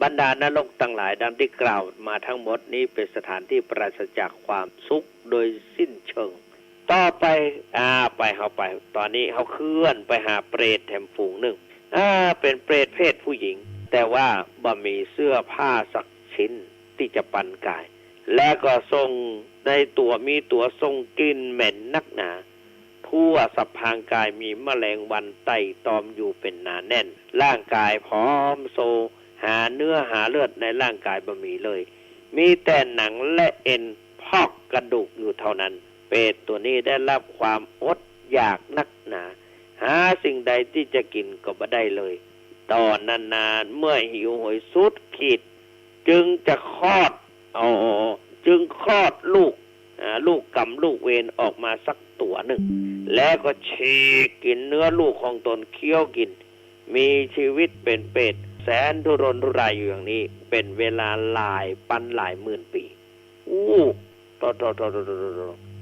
บรรดานรกทั้งหลายดังที่กล่าวมาทั้งหมดนี้เป็นสถานที่ปราศจากความสุขโดยสิ้นเชิงต่อไปเข้าไปตอนนี้เขาเคลื่อนไปหาเปรตแถมฝูงหนึ่งเป็นเปรตเพศผู้หญิงแต่ว่าบ่มีเสื้อผ้าสักชิ้นที่จะปันกายและก็ทรงในตัวมีตัวทรงกลิ่นเหม็นนักหนาทั่วสัพพางกายมีแมลงวันไต่ตอมอยู่เป็นหนาแน่นร่างกายผอมโซหาเนื้อหาเลือดในร่างกายบ่มีเลยมีแต่หนังและเอ็นพอกกระดูกอยู่เท่านั้นเปรตตัวนี้ได้รับความอดอยากนักหนาหาสิ่งใดที่จะกินก็บ่ได้เลยตอนนานๆเมื่อหิวโหยสุดขีดจึงจะคลอดลูกกำลูกเวนออกมาสักตัวหนึ่งแล้วก็ฉีกกินเนื้อลูกของตนเคี้ยวกินมีชีวิตเป็นเป็ดแสนทุรนทุรายอยู่อย่างนี้เป็นเวลาหลายหมื่นปี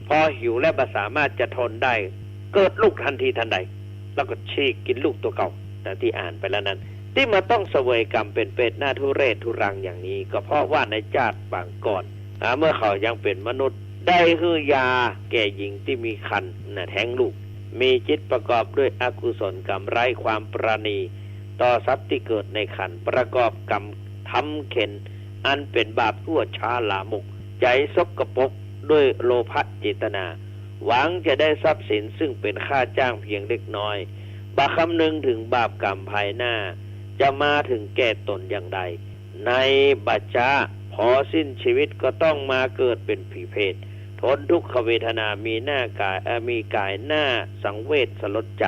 พอหิวและบ่สามารถจะทนได้เกิดลูกทันทีทันใดแล้วก็ฉีกกินลูกตัวเก่าแต่ที่อ่านไปแล้วนั้นที่มาต้องเสวยกรรมเป็นเป็ดหน้าทุเรศทุรังอย่างนี้ก็เพราะว่าในชาติบางก่อนเมื่อเขายังเป็นมนุษย์ได้คือยาแก่หญิงที่มีครรภ์แท้งลูกมีจิตประกอบด้วยอกุศลกรรมไร้ความปราณีต่อทรัพย์ที่เกิดในครรภ์ประกอบกรรมทำเข็นอันเป็นบาปชั่วช้าลามกใจสกปรกด้วยโลภะเจตนาหวังจะได้ทรัพย์สินซึ่งเป็นค่าจ้างเพียงเล็กน้อยบ่คำนึงถึงบาปกรรมภายหน้าจะมาถึงแก่ตนอย่างใดในบัจจาพอสิ้นชีวิตก็ต้องมาเกิดเป็นผีเพศทนทุกขเวทนามีกายหน้าสังเวชสลดใจ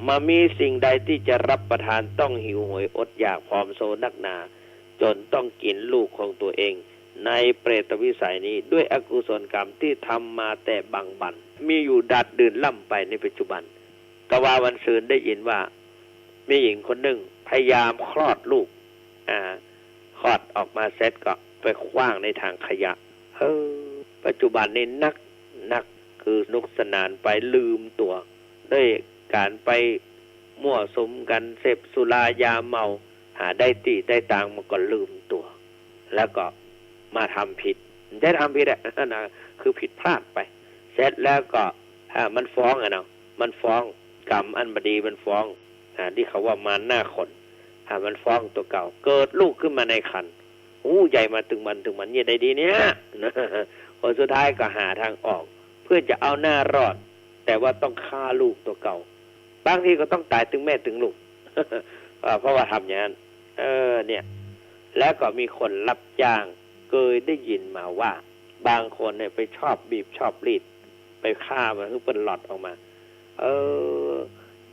มามีสิ่งใดที่จะรับประทานต้องหิวโหยอดอยากผอมโซนักหนาจนต้องกินลูกของตัวเองในเปรตวิสัยนี้ด้วยอกุศลกรรมที่ทำมาแต่บางบันมีอยู่ดัดดื่นล่ำไปในปัจจุบันกว่าวันซืนได้ยินว่ามีหญิงคนหนึ่งพยายามคลอดลูกคลอดออกมาเสร็จก็ไปขว้างในทางขยะปัจจุบันนี้นักคือนุกสนานไปลืมตัวด้วยการไปมั่วสุมกันเสพสุรายาเมาหาได้ตีได้ตังมันก็ลืมตัวแล้วก็มาทำผิดได้ทำผิดนะคือผิดพลาดไปเสร็จแล้วก็มันฟ้องมันฟ้องกรรมอันบดีมันฟ้องที่เขาว่ามาหน้าคนมันฟ้องตัวเก่าเกิดลูกขึ้นมาในครรภ์ใหญ่มาถึงมันเนี่ยได้ดีเนี่ยผลสุดท้ายก็หาทางออกเพื่อจะเอาหน้ารอดแต่ว่าต้องฆ่าลูกตัวเก่าบางทีก็ต้องตายถึงแม่ถึงลูก เพราะว่าทำอย่างนั้นเนี่ยแล้วก็มีคนรับจ้างเคยได้ยินมาว่าบางคนเนี่ยไปชอบบีบชอบรีดไปฆ่ามันคือเป็นหลอดออกมา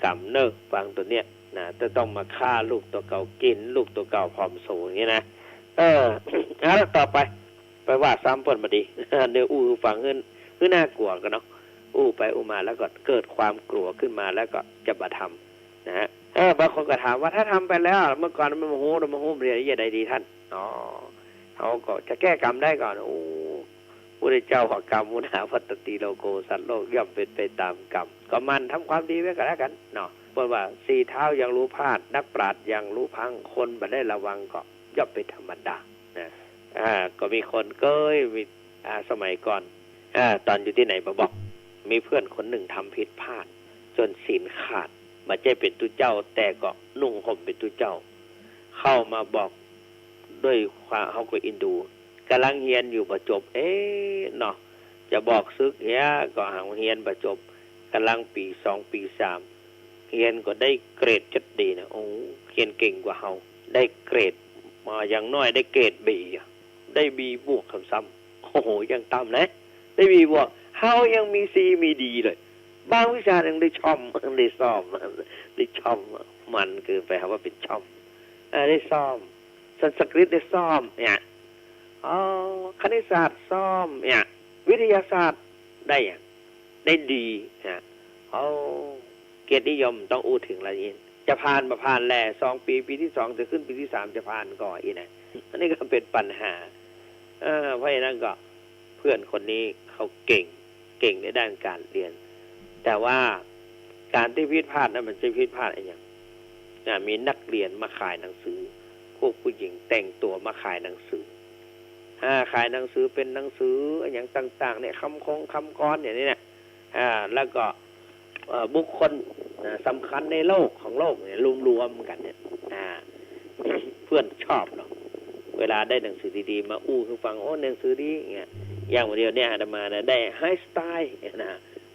กำเนิดฟังตัวเนี้ยนะจะต้องมาฆ่าลูกตัวเก่ากินลูกตัวเก่าพร้อมสูงอย่างนี้นะแล้วต่อไปว่าซ้ำเพิ่นมาดีเดี๋ยวฟังขึ้นน่ากลัวกันเนาะไปมาแล้วก็เกิดความกลัวขึ้นมาแล้วก็จะมาทำนะฮะบางคนก็ถามว่าถ้าทำไปแล้วเมื่อก่อนมันโมโหเรียนยังไงดีท่านเขาก็จะแก้กรรมได้ก่อนพระเจ้าขอกรรมมุนาพัตติโลโกสัตว์โลกย่อมเป็นไปตามกรรมก็มันทำความดีไว้ก็แล้วกันเนาะเพราะว่าสี่เท้ายังรู้พลาดนักปราชญ์ยังรู้พังคนบ่ได้ระวังก็ย่อมเป็นธรรมดานะก็มีคนมีสมัยก่อนตอนอยู่ที่ไหนบอกมีเพื่อนคนหนึ่งทำผิดพลาดจนศีลขาดมาใจเป็นตุเจ้าแต่ก็นุ่งห่มเป็นตุเจ้าเข้ามาบอกด้วยความเขาก็อินดูกำลังเฮียนอยู่ประจบเนาะจะบอกซึกเฮียก็หางเฮียนประจบกำลังปี2ปี3เฮียนก็ได้เกรดจัดดีนะเฮียนเก่งกว่าเฮาได้เกรดมาอย่างน้อยได้เกรด B ได้ B บวกซ้ำยังต่ำนะได้ B บวกเฮายังมี C มี D เลยบางวิชายังได้ช่อมได้ซ่อมได้ช่อมมันคือแปลว่าเป็นช่อมได้ซ่อมสันสกฤตได้ซ่อมเนี่ยคณิตศาสตร์ซ่อมเนี่ยวิทยาศาสตร์ได้ดีเกียรตินิยมต้องถึงอะไรนี้จะผ่านมาผ่านแล่2ปีที่2จะขึ้นปีที่3จะผ่านก่อนอีกนะอันนี้ก็เป็นปัญหาเพราะฉะนั้นก็เพื่อนคนนี้เขาเก่งในด้านการเรียนแต่ว่าการที่ผิดพลาดนั้นมันจะผิดพลาดอะไรอย่างมีนักเรียนมาขายหนังสือพวกผู้หญิง แต่งตัวมาขายหนังสือขายหนังสือเป็นหนังสืออย่างต่างๆเนี่ยคำกรอย่างนี้เนี่ยแล้วก็บุคคลสำคัญในโลกของโลกเนี่ยรวมๆกันเนี่ยเพื่อนชอบเนาะเวลาได้หนังสือดีๆมาอู้คือฟังโอ้หนังสือดีอย่างเงี้ยอย่างวันเดียวเนี่ยอาตมาเนี่ยได้ไฮสไตล์นะ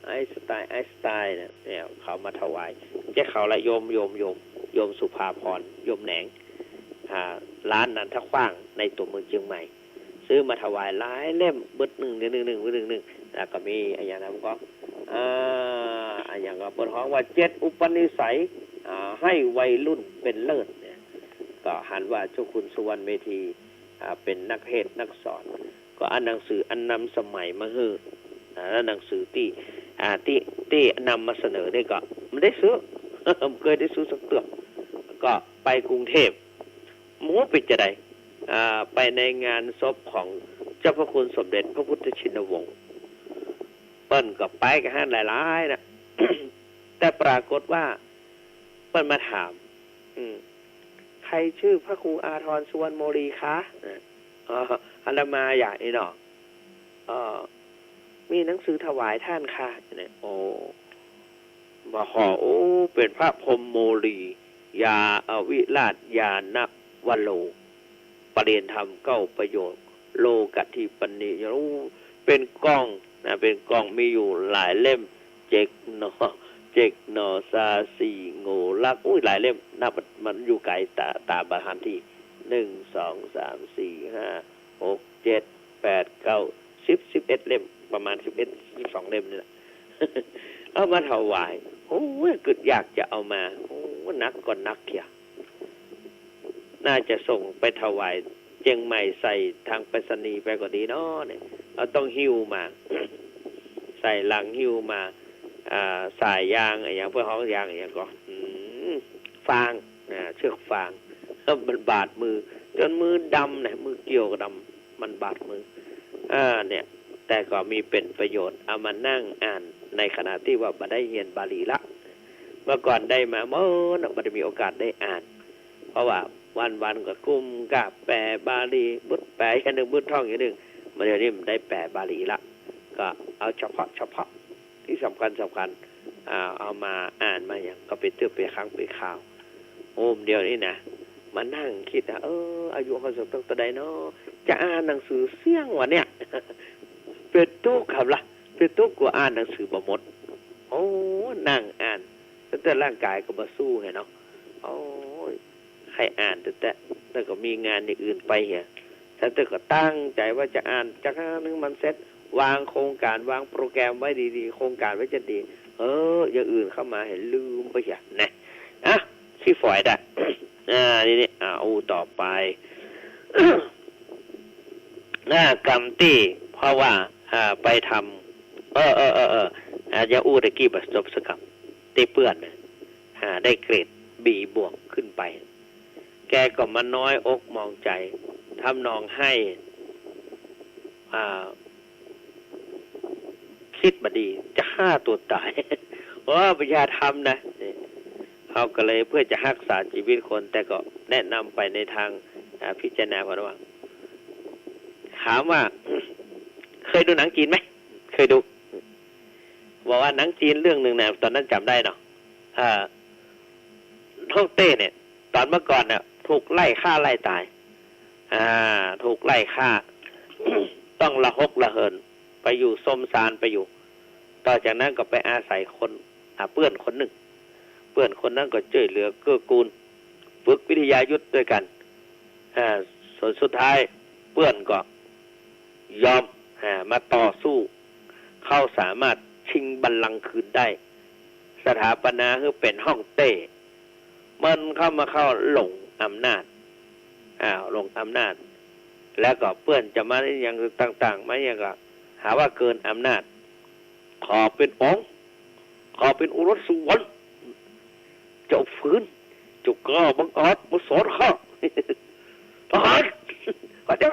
ไอสไตล์เนี่ยเขามาถวายจะเขาละโยมสุภาพรโยมแหนงร้านนั้นถ้าขว้างในตัวเมืองเชียงใหม่ซื้อมาถวายหลายเล่มเบิดหนึ่งแล้วก็มีอย่างนั้นก็อย่างก็เปิดห้องว่า7 อุปนิสัยให้วัยรุ่นเป็นเลิศเนี่ยก็หันว่าเจ้าคุณสุวรรณเมธีเป็นนักเทศน์นักสอนก็หนังสืออันนำสมัยมาฮือแล้วหนังสือที่นำมาเสนอเนี่ยก็ไม่ได้ซื้อ เคยได้ซื้อสักตัวก็ไปกรุงเทพหมูปิดจะได้ไปในงานศพของเจ้าพระคุณสมเด็จพระพุทธชินวงศ์เปิ้นก็ไปกันห้าหลายๆนะ แต่ปรากฏว่าเปิ้นมาถามใครชื่อพระครูอาทรสุวรรณโมลีคะอาตมาอยากนี่เนาะมีหนังสือถวายท่านค่ะเนี่ยโอ้มาขอโอ้เป็นพระพรหมโมลียาวิราชยานวโลปรริยนธรรม9 ประโยชน์โลกัตถิปณิรู้เป็นกล้องนะเป็นกล้องมีอยู่หลายเล่มเจกหนอซาสีโง่ลักหลายเล่มนับมันอยู่ไกลตาบาหันที่1 2 3 4 5 6 7 8 9 10 11 เล่มประมาณ12 เล่มนี่แหละ เอามาถวายโอ้ยกึดอยากจะเอามาโอ้นักก็นักเขียน่าจะส่งไปถวายเจียงใหม่ใส่ทางไปรษณีย์ไปก็ดีเนาะเนี่ยเราต้องหิ้วมา ใส่ลังหิ้วมาสายยางอย่างเพื่อห้องยางอย่างก็ฟางเชือกฟางมันบาดมือจนมือดำเนี่ยมือเกี่ยวกับดำมันบาดมือเนี่ยแต่ก็มีเป็นประโยชน์เอามานั่งอ่านในขณะที่ว่ามาได้เรียนบาลีละเมื่อก่อนได้มาเมื่อมันจะมีโอกาสได้อ่านเพราะว่าวันก็กุ้มกับแปลบาลีบุตรแปลอย่างหนึ่งบุตรท่องอย่างหนึ่งมาเดี๋ยวนี้มันได้แปลบาลีละก็เอาเฉพาะที่สำคัญเอามาอ่านมาอย่างก็ไปเตื้อไปครั้งไปข่าวโอมเดียวนี่นะมานั่งคิดอายุเขาสักตั้งแต่ใดเนาะจะอ่านหนังสือเสี่ยงวะเนี่ยเป็นตู้ครับล่ะเป็นตู้กูอ่านหนังสือบ่หมดโอ้นั่งอ่านแต่ร่างกายก็บ่สู้ไงเนาะโอ้ใครอ่านแต่ก็มีงานอย่างอื่นไปเหี้ยแต่ก็ตั้งใจว่าจะอ่านจากนึงมันเซ็ตวางโครงการวางโปรแกรมไว้ดีๆโครงการไว้จะดีอย่างอื่นเข้ามาเห็นลืมไปอย่างนะขี้ฝอยได้ นี่เอาต่อไป กรรมตี้เพราะว่าไปทำอย่าอู้ตะกี้ประสบกรรมตีเปื้อนได้เกรด B บวกขึ้นไปแกก็มาน้อยอกมองใจทำนองให้คิดมาดีจะฆ่าตัวตาย ว่าปัญญาธรรมนะเขาก็เลยเพื่อจะรักษาชีวิตคนแต่ก็แนะนำไปในทางพิจารณาว่าถามว่า เคยดูหนังจีนไหมเคยดูบอกว่าหนังจีนเรื่องหนึ่งนะตอนนั้นจำได้เนาะฮ่องเต้เนี่ยตอนเมื่อก่อนเนี่ยถูกไล่ฆ่าไล่ตายถูกไล่ฆ่า ต้องละหกละเหินไปอยู่สมสารไปอยู่ต่อจากนั้นก็ไปอาศัยคนเพื่อนคนหนึ่งเพื่อนคนนั้นก็ช่วยเหลือเกื้อกูลฝึกวิทยายุทธด้วยกันส่วนสุดท้ายเพื่อนก็ยอมมาต่อสู้เขาสามารถชิงบัลลังก์คืนได้สถาปนาให้เป็นฮ่องเต้มันเข้าหลงอำนาจหลงอำนาจแล้วก็เพื่อนจะมาอย่างต่างๆมาอย่างก็หาว่าเกินอำนาจขอเป็นองค์ขอเป็นอุรสสุวรรณเจ้าฝืนเจ้าก็บังอาจมาสอนข้าทหารก็จะ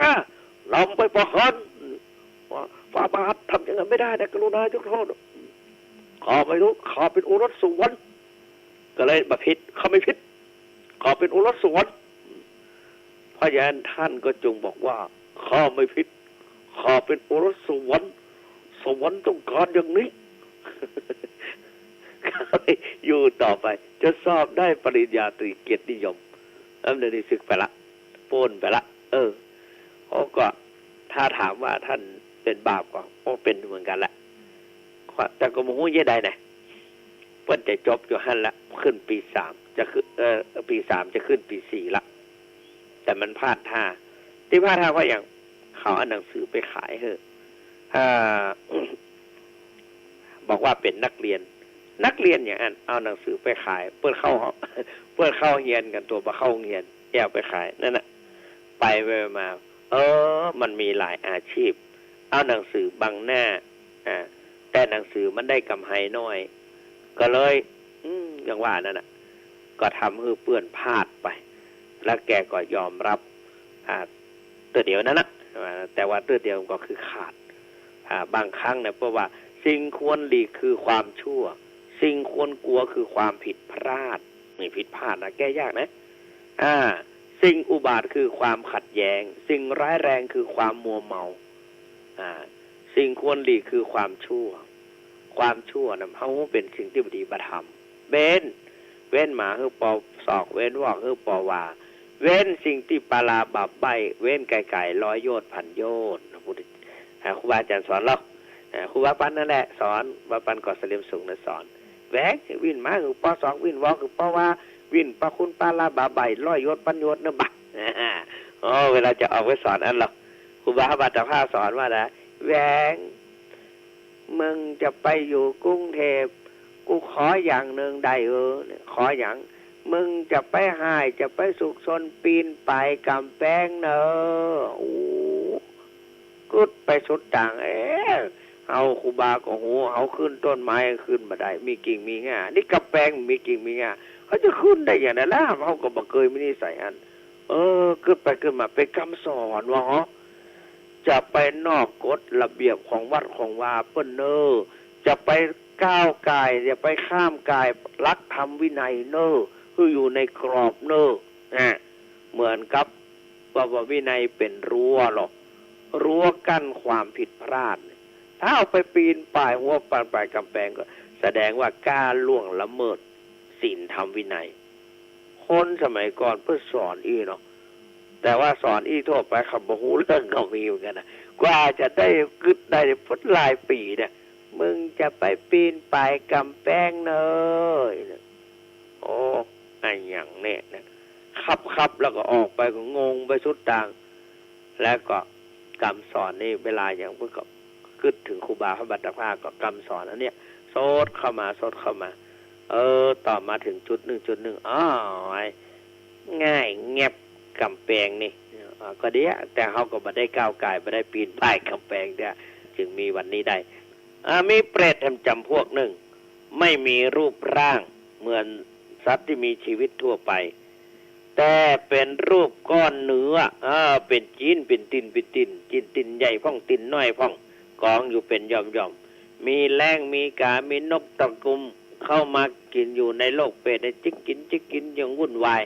ลำไปประหารฝ่าบาททำอย่างนั้นไม่ได้นะกรุณายกโทษขอไม่รู้ขอเป็นอุรสสุวรรณก็เลยมาผิดเขาไม่ผิดขอเป็นอุรสสุวรรณพ ราะฉะนั้นท่านก็จงบอกว่าข้าไม่ผิดข้าเป็นโอรสสวรรค์สวรรค์ต้องการอย่างนี้ อยู่ต่อไปจะสอบได้ปริญญาตรีเกียรตินิยมเดี๋ยวนี้ศึกไปละโป้นไปละเขาก็ถ้าถามว่าท่านเป็นบาปก็เป็นเหมือนกันละแต่ก็มองว่าเยได้นะเพิ่นจะจบอยู่หันละขึ้นปี 3จะขึ้นปี 3จะขึ้นปี 4ละแต่มันพลาดท่าที่พลาดท่าเพราะอย่างเขาเอาหนังสือไปขายบอกว่าเป็นนักเรียนอย่างนั้นเอาหนังสือไปขายเปิดเข้าเรียนกันตัวมาเข้าเรียนแอบไปขายนั่นน่ะไปมามันมีหลายอาชีพเอาหนังสือบังหน้าแต่หนังสือมันได้กำไรน้อยก็เลยอย่างว่านั่นน่ะก็ทำให้เปื้อนพลาดไปแล้วแกก็ยอมรับตัวเดียวนั่นนะแต่ว่าตัวเดียวก็คือขาดบางครั้งเนี่ยเพราะว่าสิ่งควรหลีกคือความชั่วสิ่งควรกลัวคือความผิดพลาดไม่ผิดพลาดนะแก้ยากนะสิ่งอุบาทคือความขัดแย้งสิ่งร้ายแรงคือความมัวเมาสิ่งควรหลีกคือความชั่วนะเขาเป็นสิ่งที่บดีประทำเว้นหมาคือปอศอกเว้นวอกคือปอว่าเว้นสิ่งที่ปาลาบาปใบเว้นไก่ร้อยโยชน์พันโยชน์ครูบาอาจารย์สอนเราครูบาปันนั่นแหละสอนบาปันก่อเสลียมสูงนะสอนแหวกวินมาคือปอสองวินวอคือปอว่าวินปะคุณปาลาบาใบร้อยโยชน์พันโยชน์นะบักเวลาจะออกไปสอนอันหรอกครูบาบาจะพาสอนว่านะแหวงมึงจะไปอยู่กรุงเทพกูขออย่างหนึ่งได้ขออย่างมึงจะไปหายจะไปสุกซนปีนไปกำแพงเนอกุดไปสุดต่างเอาครูบาก็หูเอาขึ้นต้นไม้ขึ้นมาได้มีกิ่งมีง่านี่กำแพงมีกิ่งมีง่าเขาจะขึ้นได้อย่างนั้นล่ะเขาก็บ่เคยไม่ได้ใส่อันขึ้นไปขึ้นมาไปคำสอนว่าจะไปนอกกฎระเบียบของวัดของวาเปิ้นเนอจะไปก้าวกายจะไปข้ามกายรักธรรมวินัยเนอคืออยู่ในกรอบเนอเหมือนกับว่าวินัยเป็นรั้วหรอกรั้วกั้นความผิดพลาดถ้าเอาไปปีนป่ายหัวปานป่ายกำแพงก็แสดงว่ากล้าล่วงละเมิดศีลธรรมวินัยคนสมัยก่อนเพื่อสอนเนาะแต่ว่าสอนทั่วไปคำบ่ฮู้เรื่องก็มีเหมือนกันนะกว่าจะได้กึดได้พุทธหลายปีเนี่ยมึงจะไปปีนป่ายกำแพงเนยไอ้อย่างเนี่ยนะขับแล้วก็ออกไปก็งงไปสุดต่างแล้วก็คำสอนนี่เวลาอย่างพวกก็กึดถึงครูบาพระบัตรภาก็คำสอนอันเนี้ยโซดเข้ามาต่อมาถึงจุดหนึ่งง่ายเงียบกำแพงนี่ก็เดียแต่เขาก็ไม่ได้ก้าวไก่ไม่ได้ปีนป่ายกำแพงเนี่ยจึงมีวันนี้ได้มีเปรตจำพวกหนึ่งไม่มีรูปร่างเหมือนสัตว์ที่มีชีวิตทั่วไปแต่เป็นรูปก้อนเนื้อเป็นจีนเป็นตินจินใหญ่พ่องตินน้อยพ่องกองอยู่เป็นย่อมมีแรงมีกามีนกตะกุมเข้ามากินอยู่ในโลกเปรตได้จิกกินอย่างวุ่นวาย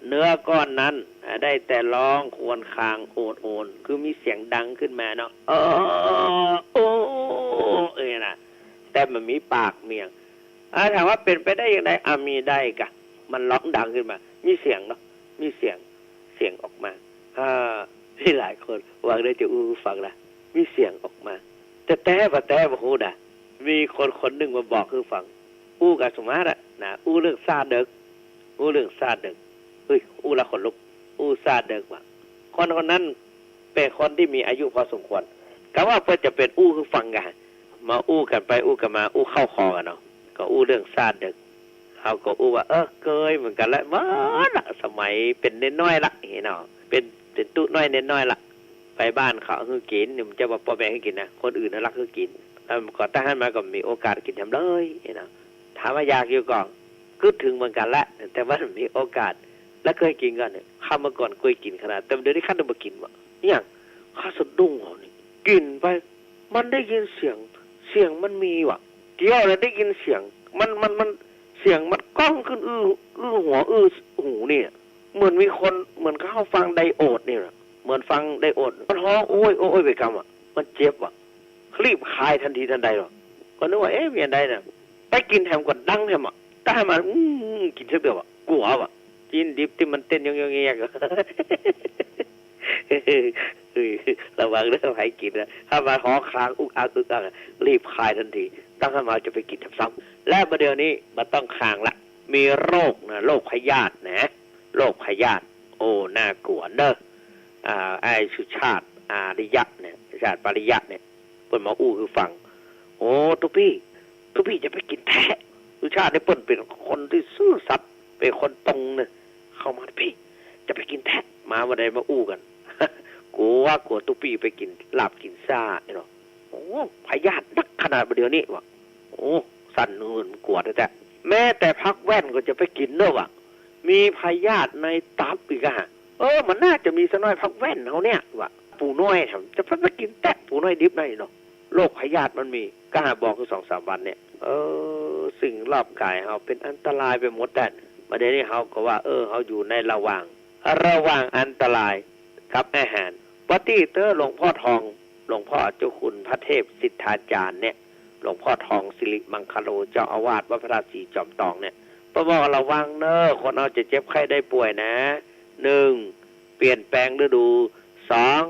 เนื้อก้อนนั้นได้แต่ร้องครวญครางโอดคือมีเสียงดังขึ้นมาเนาะนะแต่มันมีปากเมียงถามว่าเป็นไปได้อย่างไรมีได้กะมันร้องดังขึ้นมามีเสียงเนาะมีเสียงออกมาที่หลายคนวางได้จะฟังละมีเสียงออกมาแต่บ่ฮู้น่ะมีคนหนึ่งมาบอกคือฟังกับสมมาตรนะเรื่องซาเด็กเฮ้ยละคนลุกซาเด็กว่ะคนนั้นเป็นคนที่มีอายุพอสมควรก็ว่าเพื่อจะเป็นคือฟังกันมากันไปกันมาเข้าคอกันเนาะก็เรื่องซาเด็กเขาก็ว่าเกยเหมือนกันแล้วมาละสมัยเป็นเน้นน้อยละเนาะเป็นตู้น้อยเน้นน้อยละไปบ้านเขาคือกินมันจะบอกพ่อแม่ให้กินนะคนอื่นน่ารักคือกินก่อนตั้งให้มาก็มีโอกาสกินทำเลยเนาะถามว่าอยากอยู่ก่อนก็ถึงเหมือนกันละแต่ว่ามีโอกาสแล้วเคยกินกันเนี่ยข้าเมื่อก่อนเคยกินขนาดแต่เดี๋ยวนี้ข้าต้องมากินวะเนี่ยข้าสะดุ้งเหรอนี่กินไปมันได้ยินเสียงมันมีวะเกี่ยวเลยได้ยินเสียงมันเสียงมันก้องขึ้นหัวหูเนี่ย เหมือนมีคนเหมือนเขาฟังไดโอดนี่แหละเหมือนฟังไดโอดมันฮ้องโอ้ยโอ้ยไปกำอ่ะมันเจ็บอ่ะรีบคายทันทีทันใดหรอกก็นึกว่ามีอันใดเนี่ยไปกินแถมก่อนดังแถมอ่ะแต่ให้มันกินเสียเดียวอ่ะกลัวอ่ะกินดิบที่มันเต้นยองๆแงๆระวังเรื่องให้กินนะถ้ามาฮ้อคลางอุกอักรีบคายทันทีตั้งให้มาจะไปกินซ้ำๆและประเดี๋ยวนี้มันต้องคางละมีโรคนะโรคพยาธินะโรคพยาธิโอ้น่ากลัวเนอะไอ้สุชาติอาริยะเนี่ยชาติปริยะเนี่ยเปิ้นมาอู้คือฟังโอ้ทุกพี่จะไปกินแทะสุชาติเนี่ยเปิ้นเป็นคนที่ซื่อสัตย์เป็นคนตรงเนี่ยเข้ามาพี่จะไปกินแทะมาวันใดมาอู้กัน กลัวทุกพี่ไปกินลาบกินซ่าเนาะโอ้พยาธินักขนาดเดี๋ยวนี้วะโอ้สั่นเงินกลัวแต่แม้แต่พักแว่นก็จะไปกินเนอะวะมีพยาธิในตับอีกอะมันน่าจะมีสักน้อยพักแว่นเขาเนี่ยวะปูน้อยจะไปกินแตะปูน้อยดิบได้เนาะโรคพยาธิมันมีก็หาบอกคือ2-3 วันเนี่ยสิ่งรอบกายเขาเป็นอันตรายไปหมดแต่ประเดี๋ยวนี้เขาก็ว่าเขาอยู่ในระหว่างอันตรายกับอาหารปฏิเตอร์หลวงพ่อทองหลวงพ่อเจ้าคุณพระเทพสิทธาจารย์เนี่ยหลวงพ่อทองสิริมังคโลเจ้าอาวาสวัดพระธาตุสีจอมทองเนี่ยบอกระวังเนอะคนเอาจะเจ็บไข้ได้ป่วยนะ1เปลี่ยนแปลงฤดู2